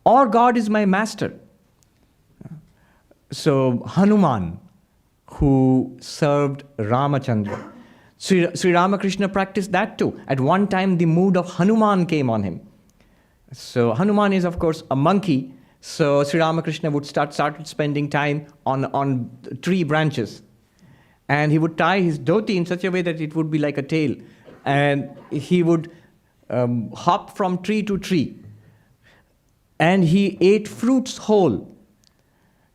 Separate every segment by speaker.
Speaker 1: or God is my master. So Hanuman, who served Ramachandra, Sri Ramakrishna practiced that too. At one time, the mood of Hanuman came on him. So Hanuman is, of course, a monkey. So Sri Ramakrishna would started spending time on tree branches. And he would tie his dhoti in such a way that it would be like a tail. And he would hop from tree to tree. And he ate fruits whole.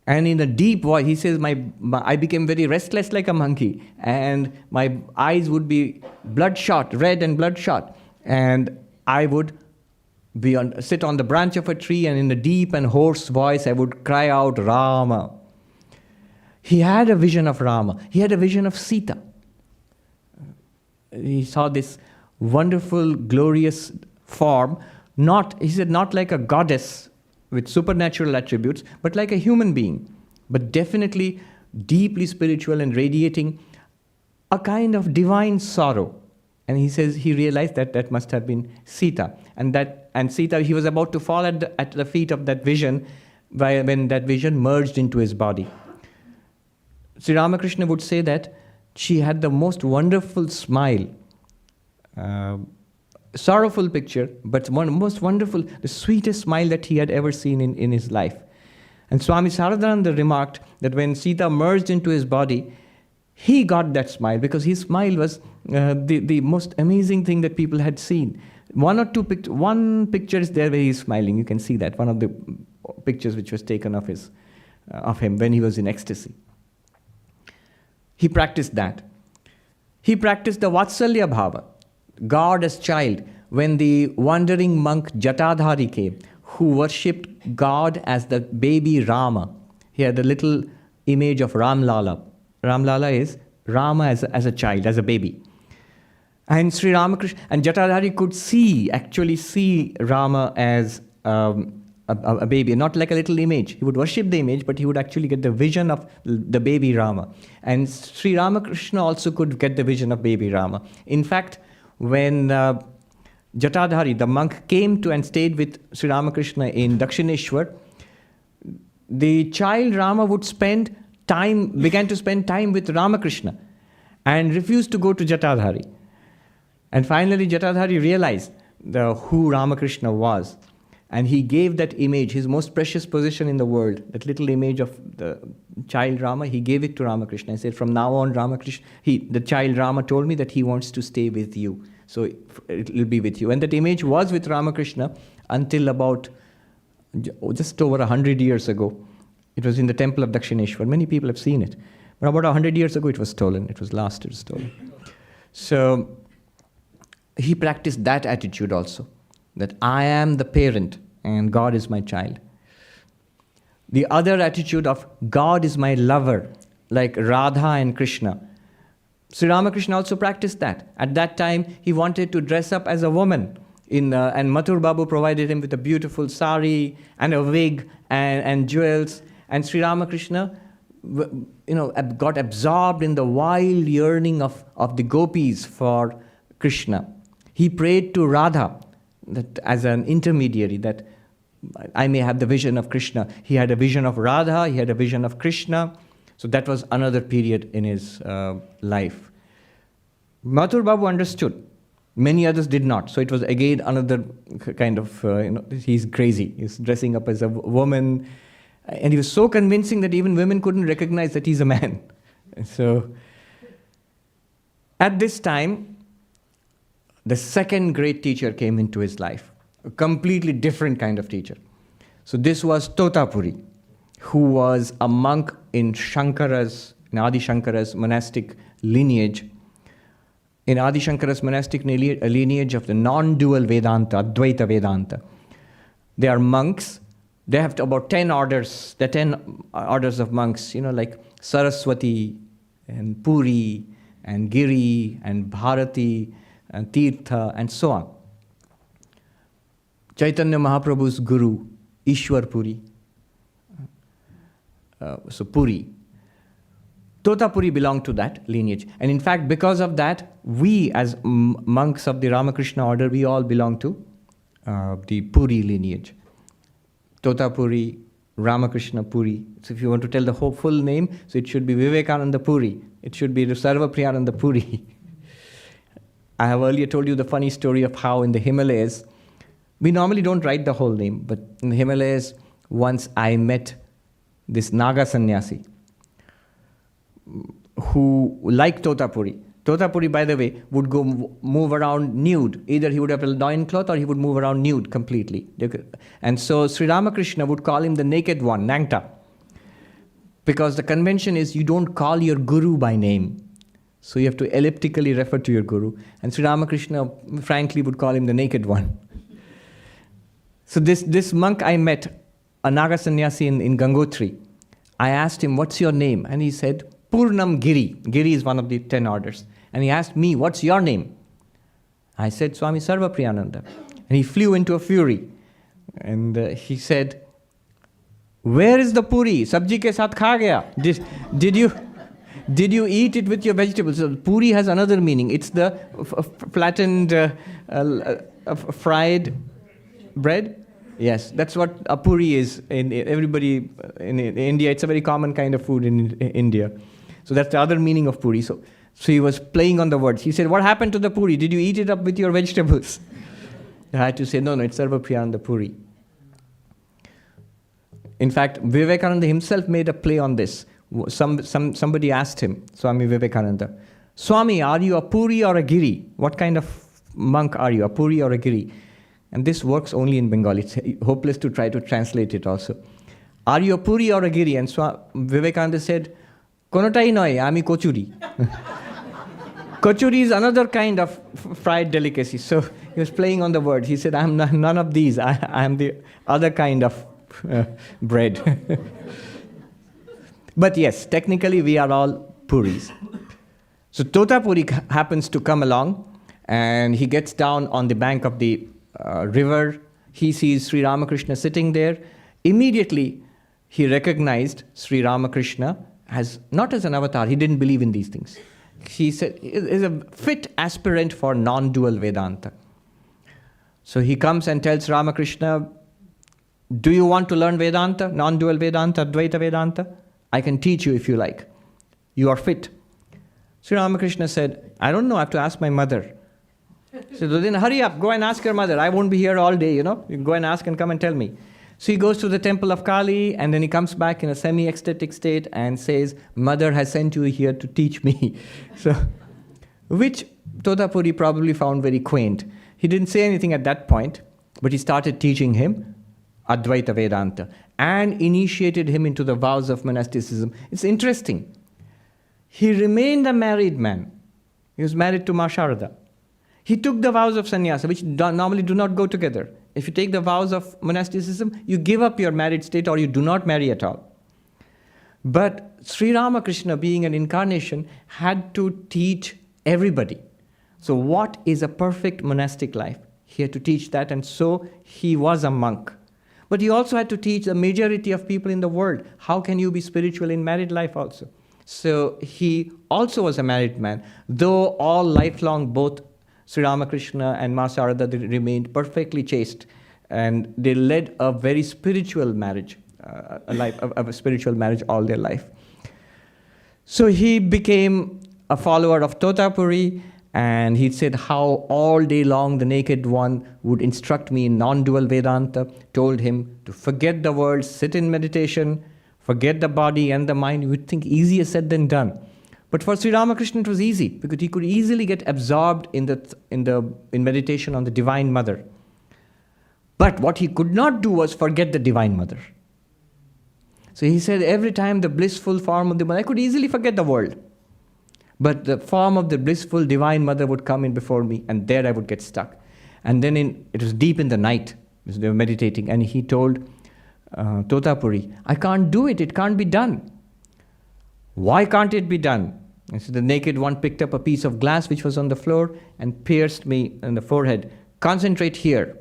Speaker 1: And in a deep voice, he says, I became very restless like a monkey. And my eyes would be bloodshot, red and bloodshot. And I would sit on the branch of a tree, and in a deep and hoarse voice, I would cry out, Rama. He had a vision of Rama. He had a vision of Sita. He saw this wonderful, glorious form, he said, not like a goddess with supernatural attributes, but like a human being, but definitely deeply spiritual and radiating a kind of divine sorrow. And he says he realized that must have been Sita. And Sita, he was about to fall at the feet of that vision when that vision merged into his body. Sri Ramakrishna would say that she had the most wonderful smile, sorrowful picture, but most wonderful, the sweetest smile that he had ever seen in his life. And Swami Sarvapriyananda remarked that when Sita merged into his body, he got that smile because his smile was the most amazing thing that people had seen. One picture is there where he's smiling. You can see that, one of the pictures which was taken of him when he was in ecstasy. He practiced that. He practiced the Vatsalya Bhava, God as child, when the wandering monk Jatadhari came, who worshipped God as the baby Rama. He had a little image of Ram Lala. Ram Lala is Rama as a child, as a baby. And Sri Ramakrishna and Jatadhari could actually see Rama as a baby, not like a little image. He would worship the image, but he would actually get the vision of the baby Rama. And Sri Ramakrishna also could get the vision of baby Rama. In fact, when Jatadhari, the monk, came to and stayed with Sri Ramakrishna in Dakshineshwar, the child Rama began to spend time with Ramakrishna and refused to go to Jatadhari. And finally Jatadhari realized who Ramakrishna was. And he gave that image, his most precious possession in the world, that little image of the child Rama, he gave it to Ramakrishna. He said, from now on, the child Rama told me that he wants to stay with you. So it will be with you. And that image was with Ramakrishna until about just over 100 years ago. It was in the temple of Dakshineshwar. Many people have seen it. But about 100 years ago, it was stolen. It was stolen. So he practiced that attitude also, that I am the parent and God is my child. The other attitude of God is my lover, like Radha and Krishna. Sri Ramakrishna also practiced that. At that time, he wanted to dress up as a woman. And Mathur Babu provided him with a beautiful sari and a wig and jewels. And Sri Ramakrishna got absorbed in the wild yearning of the gopis for Krishna. He prayed to Radha that as an intermediary, that I may have the vision of Krishna. He had a vision of Radha, he had a vision of Krishna. So that was another period in his life. Mathur Babu understood. Many others did not. So it was again another kind of, he's crazy. He's dressing up as a woman. And he was so convincing that even women couldn't recognize that he's a man. So at this time, the second great teacher came into his life, a completely different kind of teacher. So this was Totapuri, who was a monk in Adi Shankara's monastic lineage. In Adi Shankara's monastic lineage of the non-dual Vedanta, Advaita Vedanta. They are monks. They have about 10 orders. There are 10 orders of monks, like Saraswati and Puri and Giri and Bharati and Tirtha, and so on. Chaitanya Mahaprabhu's guru, Ishwar Puri. So Puri. Totapuri belonged to that lineage. And in fact, because of that, we as monks of the Ramakrishna order, we all belong to the Puri lineage. Totapuri, Ramakrishna Puri. So if you want to tell the whole full name, so it should be Vivekananda Puri. It should be Sarvapriyananda Puri. I have earlier told you the funny story of how in the Himalayas, we normally don't write the whole name, but in the Himalayas, once I met this Naga sannyasi who liked Totapuri. Totapuri, by the way, would go move around nude. Either he would have a loincloth or he would move around nude completely. And so Sri Ramakrishna would call him the naked one, Nangta. Because the convention is you don't call your guru by name. So you have to elliptically refer to your guru. And Sri Ramakrishna, frankly, would call him the naked one. So this monk I met, a Naga sannyasi in Gangotri, I asked him, what's your name? And he said, Purnam Giri. Giri is one of the 10 orders. And he asked me, what's your name? I said, Swami Sarvapriyananda. And he flew into a fury. And he said, where is the puri? Sabji ke saath kha gaya. Did you eat it with your vegetables? So puri has another meaning. It's the flattened, fried bread. Yes, that's what a puri is. Everybody in India, it's a very common kind of food in India. So that's the other meaning of puri. So he was playing on the words. He said, what happened to the puri? Did you eat it up with your vegetables? I had to say, no, it's Sarvapriyananda Puri. In fact, Vivekananda himself made a play on this. Somebody asked him, Swami Vivekananda, Swami, are you a Puri or a Giri? What kind of monk are you, a Puri or a Giri? And this works only in Bengali. It's hopeless to try to translate it also. Are you a Puri or a Giri? And Vivekananda said, Konotai noi, ami kochuri. Kochuri is another kind of fried delicacy. So he was playing on the word. He said, I'm none of these. I am the other kind of bread. But yes, technically we are all Puris. So Totapuri happens to come along and he gets down on the bank of the river. He sees Sri Ramakrishna sitting there. Immediately he recognized Sri Ramakrishna as not as an avatar. He didn't believe in these things. He said he is a fit aspirant for non-dual Vedanta. So he comes and tells Ramakrishna, do you want to learn Vedanta, non-dual Vedanta, Advaita Vedanta? I can teach you if you like. You are fit. Sri Ramakrishna said, I don't know, I have to ask my mother. He said, well, then hurry up, go and ask your mother. I won't be here all day, you know. You can go and ask and come and tell me. So he goes to the temple of Kali and then he comes back in a semi-ecstatic state and says, Mother has sent you here to teach me. So, which Totapuri probably found very quaint. He didn't say anything at that point, but he started teaching him Advaita Vedanta and initiated him into the vows of monasticism. It's interesting. He remained a married man. He was married to Ma Sharada. He took the vows of sannyasa, which normally do not go together. If you take the vows of monasticism, you give up your married state or you do not marry at all. But Sri Ramakrishna, being an incarnation, had to teach everybody. So what is a perfect monastic life? He had to teach that, and so he was a monk. But he also had to teach the majority of people in the world, how can you be spiritual in married life also? So he also was a married man, though all lifelong both Sri Ramakrishna and Ma Sharada, they remained perfectly chaste, and they led a very spiritual marriage, a life of a spiritual marriage all their life. So he became a follower of Totapuri, and he said how all day long the naked one would instruct me in non-dual Vedanta, told him to forget the world, sit in meditation, forget the body and the mind. You would think easier said than done. But for Sri Ramakrishna it was easy, because he could easily get absorbed in meditation on the Divine Mother. But what he could not do was forget the Divine Mother. So he said every time the blissful form of the Mother, I could easily forget the world. But the form of the blissful Divine Mother would come in before me, and there I would get stuck. And then it was deep in the night, they were meditating, and he told Totapuri, I can't do it, it can't be done. Why can't it be done? And so the naked one picked up a piece of glass which was on the floor and pierced me in the forehead. Concentrate here.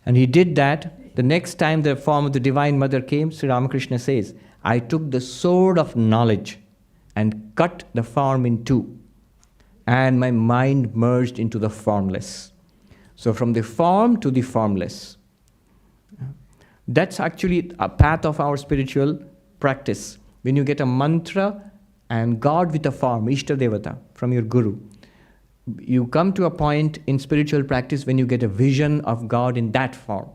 Speaker 1: And he did that. The next time the form of the Divine Mother came, Sri Ramakrishna says, I took the sword of knowledge and cut the form in two, and my mind merged into the formless. So from the form to the formless. That's actually a path of our spiritual practice. When you get a mantra and God with a form, Ishta Devata, from your Guru, you come to a point in spiritual practice when you get a vision of God in that form.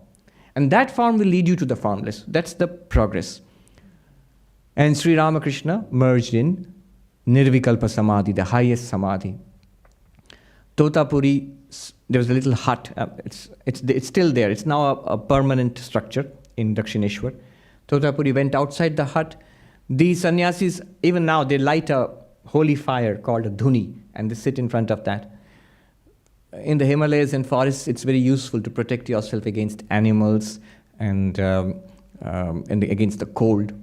Speaker 1: And that form will lead you to the formless. That's the progress. And Sri Ramakrishna merged in Nirvikalpa Samadhi, the highest Samadhi. Totapuri, there was a little hut. It's still there. It's now a permanent structure in Dakshineshwar. Totapuri went outside the hut. These sannyasis, even now, they light a holy fire called a dhuni, and they sit in front of that. In the Himalayas and forests, it's very useful to protect yourself against animals and against the cold.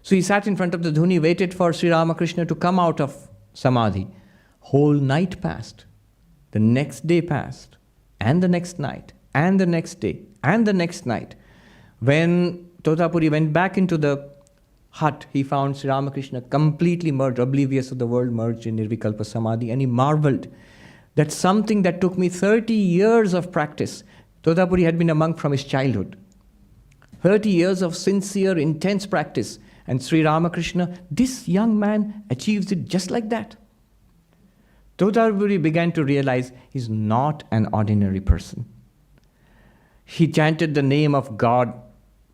Speaker 1: So he sat in front of the dhuni, waited for Sri Ramakrishna to come out of Samadhi. Whole night passed. The next day passed. And the next night. And the next day. And the next night. When Totapuri went back into the hut, he found Sri Ramakrishna completely merged, oblivious of the world, merged in Nirvikalpa Samadhi. And he marveled. That's something that took me 30 years of practice. Totapuri had been a monk from his childhood. 30 years of sincere, intense practice. And Sri Ramakrishna, this young man achieves it just like that. Totapuri began to realize he's not an ordinary person. He chanted the name of God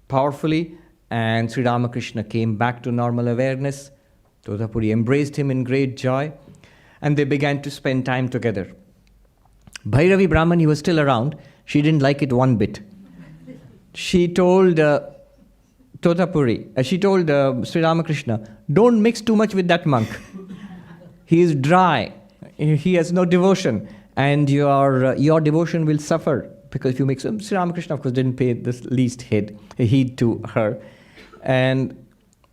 Speaker 1: powerfully, and Sri Ramakrishna came back to normal awareness. Totapuri embraced him in great joy, and they began to spend time together. Bhairavi Brahmani was still around. She didn't like it one bit. She told Totapuri, she told Sri Ramakrishna, don't mix too much with that monk. He is dry. He has no devotion. And your devotion will suffer because if you mix him. Sri Ramakrishna, of course, didn't pay the least heed to her. And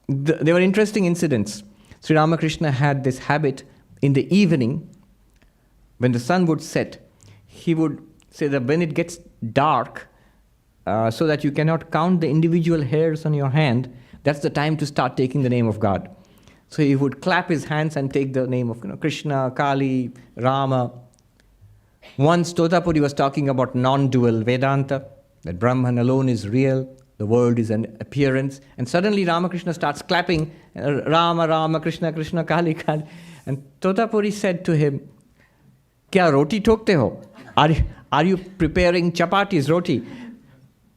Speaker 1: there were interesting incidents. Sri Ramakrishna had this habit in the evening, when the sun would set, he would say that when it gets dark, so that you cannot count the individual hairs on your hand, that's the time to start taking the name of God. So he would clap his hands and take the name of Krishna, Kali, Rama. Once Totapuri was talking about non-dual Vedanta, that Brahman alone is real, the world is an appearance, and suddenly Ramakrishna starts clapping, Rama, Rama, Krishna, Krishna, Kali, Kali. And Totapuri said to him, Kya roti thokte ho? Are you preparing chapatis, roti?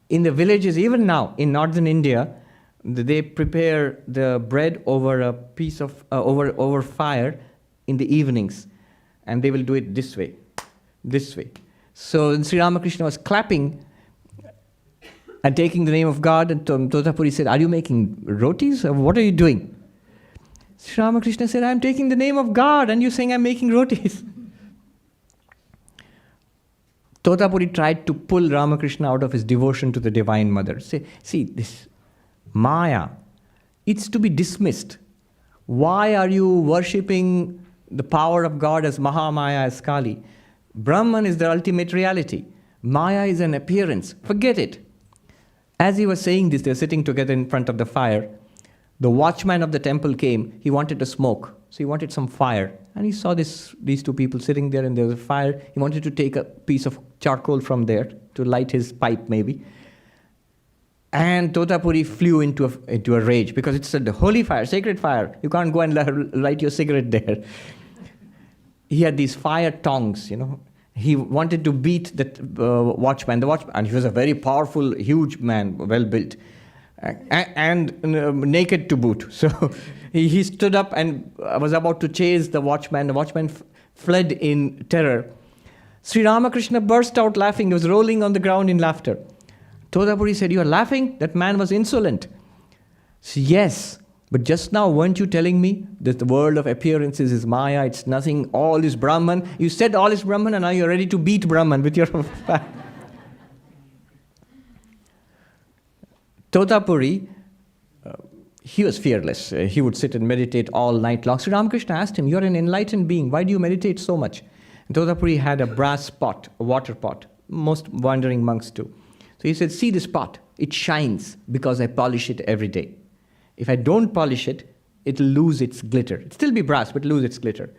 Speaker 1: In the villages, even now, in northern India, they prepare the bread over a piece of, over fire in the evenings. And they will do it this way. So Sri Ramakrishna was clapping and taking the name of God, and Totapuri said, are you making rotis? Or what are you doing? Sri Ramakrishna said, I'm taking the name of God, and you're saying I'm making rotis. Totapuri tried to pull Ramakrishna out of his devotion to the Divine Mother. See, this Maya, it's to be dismissed. Why are you worshipping the power of God as Mahamaya, as Kali? Brahman is the ultimate reality. Maya is an appearance. Forget it. As he was saying this, they were sitting together in front of the fire. The watchman of the temple came. He wanted to smoke. So he wanted some fire. And he saw these two people sitting there, and there was a fire. He wanted to take a piece of charcoal from there to light his pipe, maybe. And Totapuri flew into a rage because it's a holy fire, sacred fire. You can't go and light your cigarette there. He had these fire tongs, He wanted to beat the watchman. And he was a very powerful, huge man, well built. And naked to boot. So he stood up and was about to chase the watchman. The watchman fled in terror. Sri Ramakrishna burst out laughing. He was rolling on the ground in laughter. Totapuri said, you are laughing? That man was insolent. So, yes, but just now weren't you telling me that the world of appearances is Maya, it's nothing, all is Brahman? You said all is Brahman, and now you're ready to beat Brahman with your... Totapuri, he was fearless. He would sit and meditate all night long. Sri Ramakrishna asked him, you're an enlightened being. Why do you meditate so much? And Totapuri had a brass pot, a water pot. Most wandering monks do. So he said, see this pot. It shines because I polish it every day. If I don't polish it, it'll lose its glitter. It'll still be brass, but lose its glitter.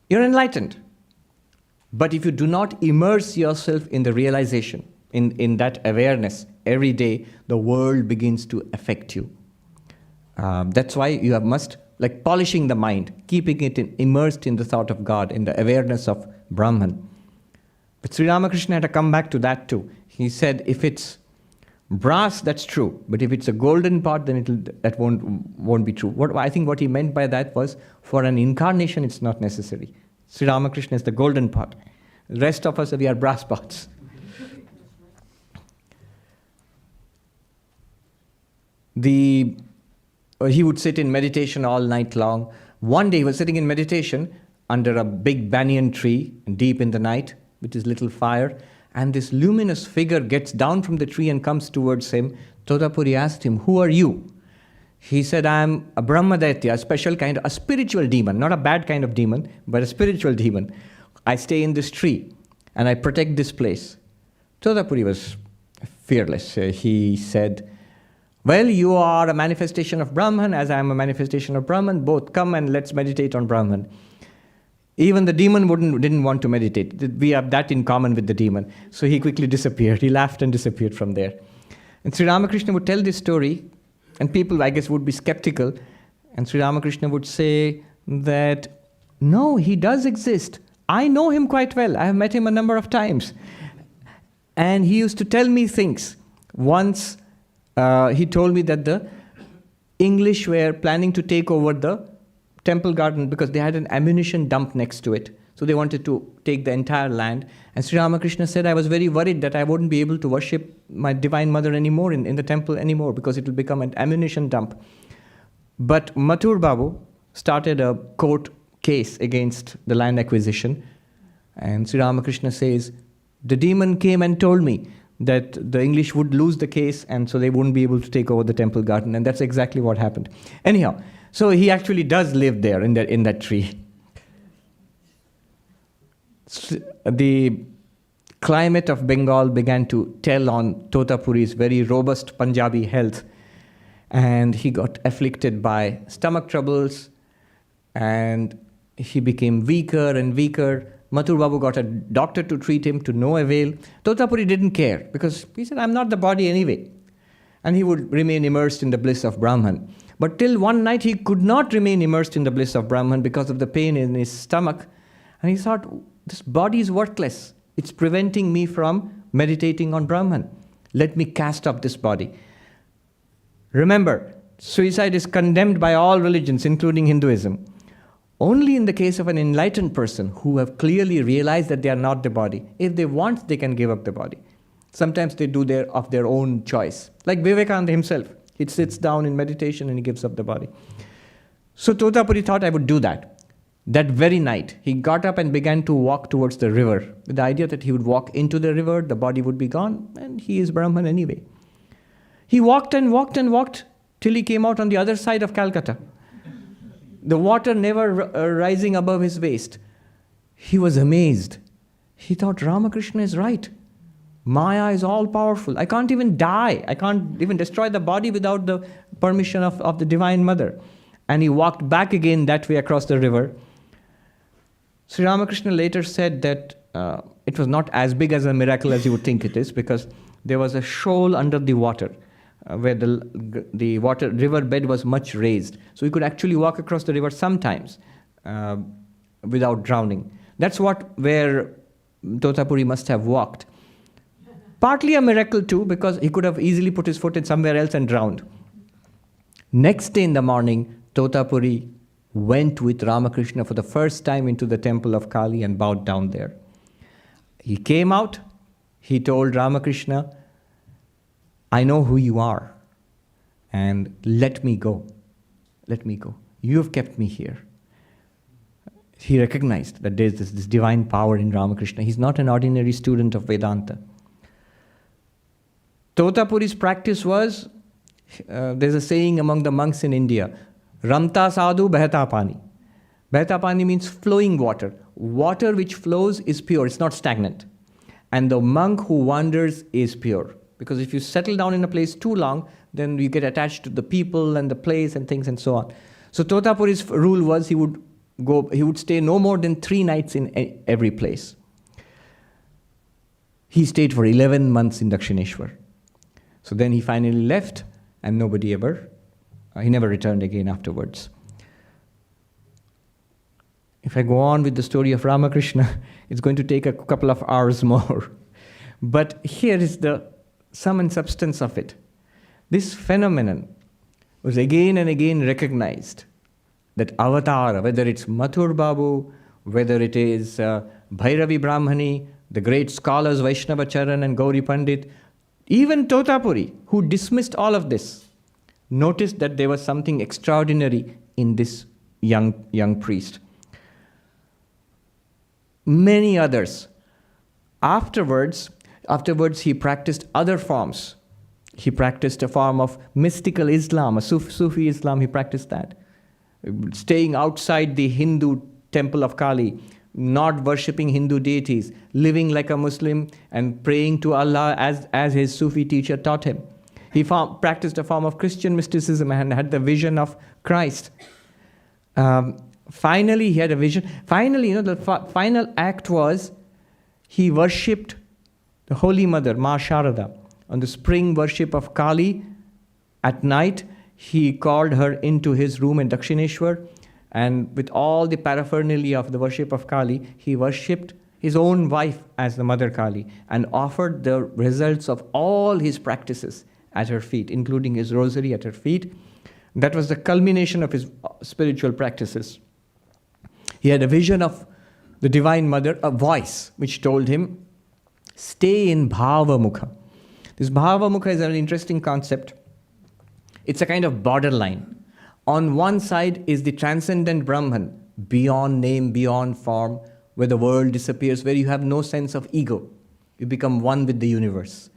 Speaker 1: You're enlightened. But if you do not immerse yourself in the realization, in that awareness, every day the world begins to affect you. That's why you must, like polishing the mind, keeping it immersed in the thought of God, in the awareness of Brahman. But Sri Ramakrishna had to come back to that too. He said, if it's brass, that's true. But if it's a golden pot, then that won't be true. I think what he meant by that was, for an incarnation, it's not necessary. Sri Ramakrishna is the golden pot. The rest of us, we are brass pots. He would sit in meditation all night long. One day he was sitting in meditation under a big banyan tree, deep in the night, with his little fire, and this luminous figure gets down from the tree and comes towards him. Totapuri asked him, "Who are you?" He said, "I'm a Brahmadaitya, a special kind, a spiritual demon, not a bad kind of demon, but a spiritual demon. I stay in this tree, and I protect this place." Totapuri was fearless. He said, "Well, you are a manifestation of Brahman, as I am a manifestation of Brahman. Both come and let's meditate on Brahman." Even the demon didn't want to meditate. We have that in common with the demon. So he quickly disappeared. He laughed and disappeared from there. And Sri Ramakrishna would tell this story, and people, I guess, would be skeptical. And Sri Ramakrishna would say that, "No, he does exist. I know him quite well. I have met him a number of times. And he used to tell me things. Once, he told me that the English were planning to take over the temple garden because they had an ammunition dump next to it. So they wanted to take the entire land. And Sri Ramakrishna said, I was very worried that I wouldn't be able to worship my Divine Mother anymore in the temple anymore because it will become an ammunition dump. But Mathur Babu started a court case against the land acquisition. And Sri Ramakrishna says, the demon came and told me that the English would lose the case and so they wouldn't be able to take over the temple garden. And that's exactly what happened. Anyhow, so he actually does live there in that tree. The climate of Bengal began to tell on Totapuri's very robust Punjabi health. And he got afflicted by stomach troubles and he became weaker and weaker. Mathur Babu got a doctor to treat him to no avail. Totapuri didn't care because he said, I'm not the body anyway. And he would remain immersed in the bliss of Brahman. But till one night he could not remain immersed in the bliss of Brahman because of the pain in his stomach. And he thought, this body is worthless. It's preventing me from meditating on Brahman. Let me cast up this body. Remember, suicide is condemned by all religions, including Hinduism. Only in the case of an enlightened person who have clearly realized that they are not the body. If they want, they can give up the body. Sometimes they do of their own choice. Like Vivekananda himself. He sits down in meditation and he gives up the body. So Totapuri thought I would do that. That very night, he got up and began to walk towards the river with the idea that he would walk into the river, the body would be gone, and he is Brahman anyway. He walked and walked and walked till he came out on the other side of Calcutta. The water never rising above his waist. He was amazed. He thought, Ramakrishna is right. Maya is all powerful. I can't even die. I can't even destroy the body without the permission of the Divine Mother. And he walked back again that way across the river. Sri Ramakrishna later said that it was not as big as a miracle as you would think it is, because there was a shoal under the water where the river bed was much raised. So he could actually walk across the river sometimes without drowning. That's where Totapuri must have walked. Partly a miracle too, because he could have easily put his foot in somewhere else and drowned. Next day in the morning, Totapuri went with Ramakrishna for the first time into the temple of Kali and bowed down there. He came out, he told Ramakrishna, I know who you are, and let me go. Let me go. You have kept me here. He recognized that there's this divine power in Ramakrishna. He's not an ordinary student of Vedanta. Totapuri's practice was, there's a saying among the monks in India, Ramta sadhu behta pani. Behta pani means flowing water. Water which flows is pure, it's not stagnant. And the monk who wanders is pure. Because if you settle down in a place too long, then you get attached to the people and the place and things and so on. So Totapuri's rule was he would stay no more than 3 nights in every place. He stayed for 11 months in Dakshineshwar. So then he finally left, and he never returned again afterwards. If I go on with the story of Ramakrishna, it's going to take a couple of hours more. But here is the sum and substance of it. This phenomenon was again and again recognized, that Avatara, whether it's Mathur Babu, whether it is Bhairavi Brahmani, the great scholars Vaishnava Charan and Gauri Pandit, even Totapuri, who dismissed all of this, noticed that there was something extraordinary in this young priest. Many others. Afterwards, he practiced other forms. He practiced a form of mystical Islam, a Sufi Islam, he practiced that. Staying outside the Hindu temple of Kali, not worshipping Hindu deities, living like a Muslim and praying to Allah as his Sufi teacher taught him. He practiced a form of Christian mysticism and had the vision of Christ. Finally, he had a vision. Finally, the final act was he worshipped the Holy Mother, Ma Sharada. On the spring worship of Kali, at night, he called her into his room in Dakshineshwar, and with all the paraphernalia of the worship of Kali, he worshipped his own wife as the Mother Kali and offered the results of all his practices at her feet, including his rosary at her feet. That was the culmination of his spiritual practices. He had a vision of the Divine Mother, a voice which told him, stay in Bhava Mukha. This Bhava Mukha is an interesting concept. It's a kind of borderline. On one side is the transcendent Brahman, beyond name, beyond form, where the world disappears, where you have no sense of ego. You become one with the universe.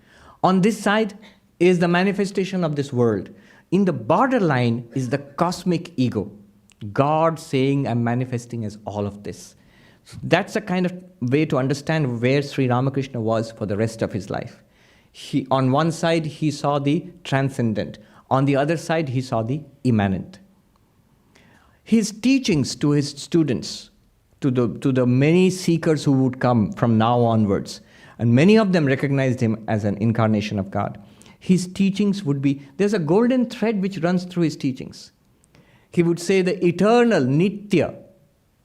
Speaker 1: On this side is the manifestation of this world. In the borderline is the cosmic ego. God saying, I'm manifesting as all of this. So that's a kind of way to understand where Sri Ramakrishna was for the rest of his life. On one side, he saw the transcendent. On the other side, he saw the immanent. His teachings to his students, to the many seekers who would come from now onwards, and many of them recognized him as an incarnation of God. His teachings would be, there's a golden thread which runs through his teachings. He would say the eternal Nitya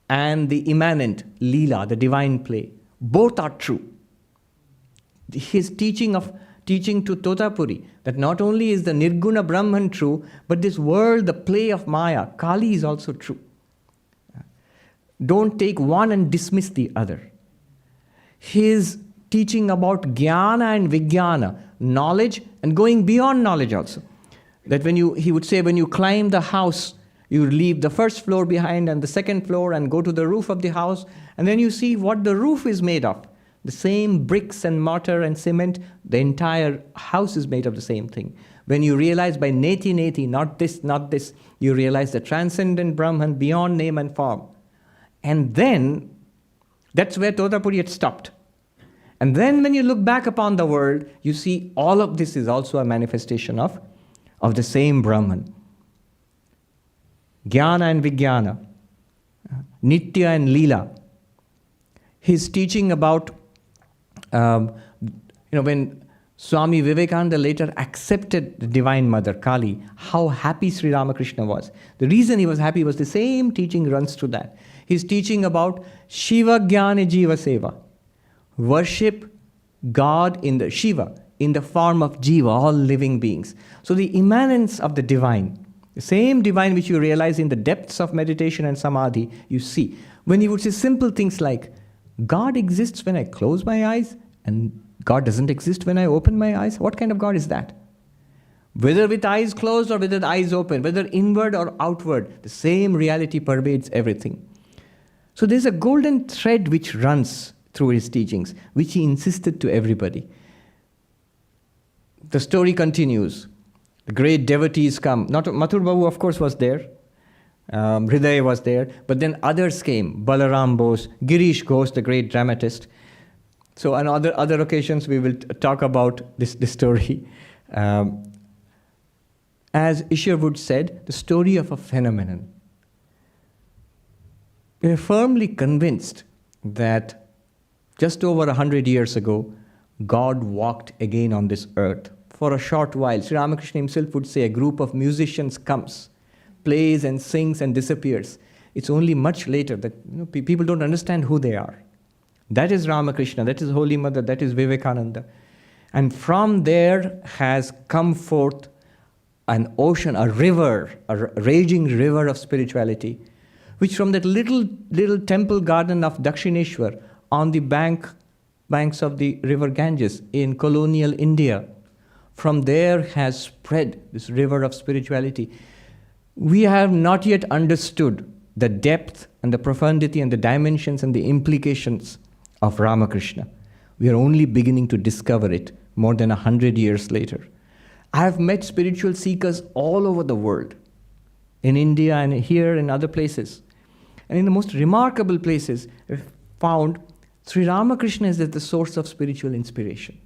Speaker 1: and the immanent Leela, the divine play, both are true. His teaching to Totapuri, that not only is the Nirguna Brahman true, but this world, the play of Maya, Kali is also true. Don't take one and dismiss the other. His teaching about Jnana and Vijnana, knowledge and going beyond knowledge also. That he would say, when you climb the house, you leave the first floor behind and the second floor and go to the roof of the house, and then you see what the roof is made of. The same bricks and mortar and cement, the entire house is made of the same thing. When you realize by neti, not this, you realize the transcendent Brahman beyond name and form. And then, that's where Totapuri had stopped. And then when you look back upon the world, you see all of this is also a manifestation of the same Brahman. Jnana and Vijnana, Nitya and Leela. His teaching about, when Swami Vivekananda later accepted the Divine Mother, Kali, how happy Sri Ramakrishna was. The reason he was happy was the same teaching runs through that. His teaching about Shiva Jnana Jiva Seva. Worship God in the Shiva, in the form of Jiva, all living beings. So the immanence of the divine, the same divine which you realize in the depths of meditation and Samadhi, you see. When he would say simple things like, God exists when I close my eyes, and God doesn't exist when I open my eyes. What kind of God is that? Whether with eyes closed or with eyes open, whether inward or outward, the same reality pervades everything. So there's a golden thread which runs through his teachings, which he insisted to everybody. The story continues. The great devotees come. Not Mathur Babu, of course, was there. Hriday was there. But then others came. Balaram Bose, Girish Ghosh, the great dramatist. So on other occasions, we will talk about this story. As Isherwood said, the story of a phenomenon. We are firmly convinced that just over 100 years ago, God walked again on this earth for a short while. Sri Ramakrishna himself would say a group of musicians comes, plays and sings and disappears. It's only much later that people don't understand who they are. That is Ramakrishna, that is Holy Mother, that is Vivekananda. And from there has come forth an ocean, a river, a raging river of spirituality, which from that little temple garden of Dakshineshwar on the banks of the river Ganges in colonial India, from there has spread this river of spirituality. We have not yet understood the depth and the profundity and the dimensions and the implications of Ramakrishna. We are only beginning to discover it more than 100 years later. I have met spiritual seekers all over the world, in India and here and other places. And in the most remarkable places, I've found Sri Ramakrishna is at the source of spiritual inspiration.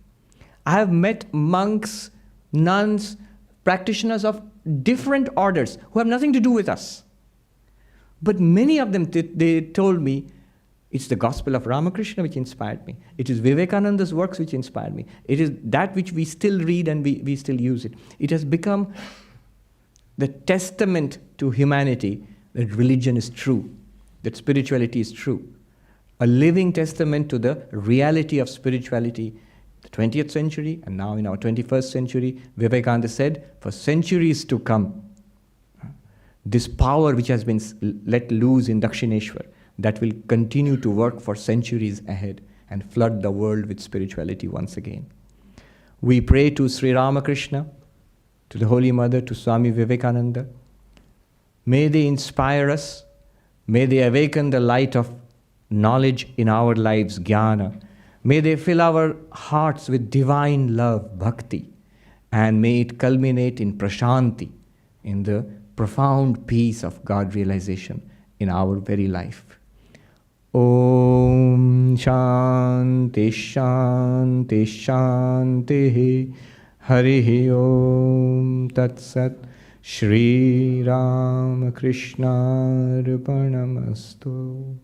Speaker 1: I have met monks, nuns, practitioners of different orders who have nothing to do with us. But many of them, they told me, it's the gospel of Ramakrishna which inspired me. It is Vivekananda's works which inspired me. It is that which we still read and we still use it. It has become the testament to humanity that religion is true, that spirituality is true. A living testament to the reality of spirituality. The 20th century and now in our 21st century, Vivekananda said, for centuries to come, this power which has been let loose in Dakshineshwar, that will continue to work for centuries ahead and flood the world with spirituality once again. We pray to Sri Ramakrishna, to the Holy Mother, to Swami Vivekananda. May they inspire us. May they awaken the light of knowledge in our lives, jnana. May they fill our hearts with divine love, bhakti. And may it culminate in prashanti, in the profound peace of God realization in our very life. Om Shanti Shanti Shanti Harihi Om Tat Sat Sri Ramakrishna Arpanamastu.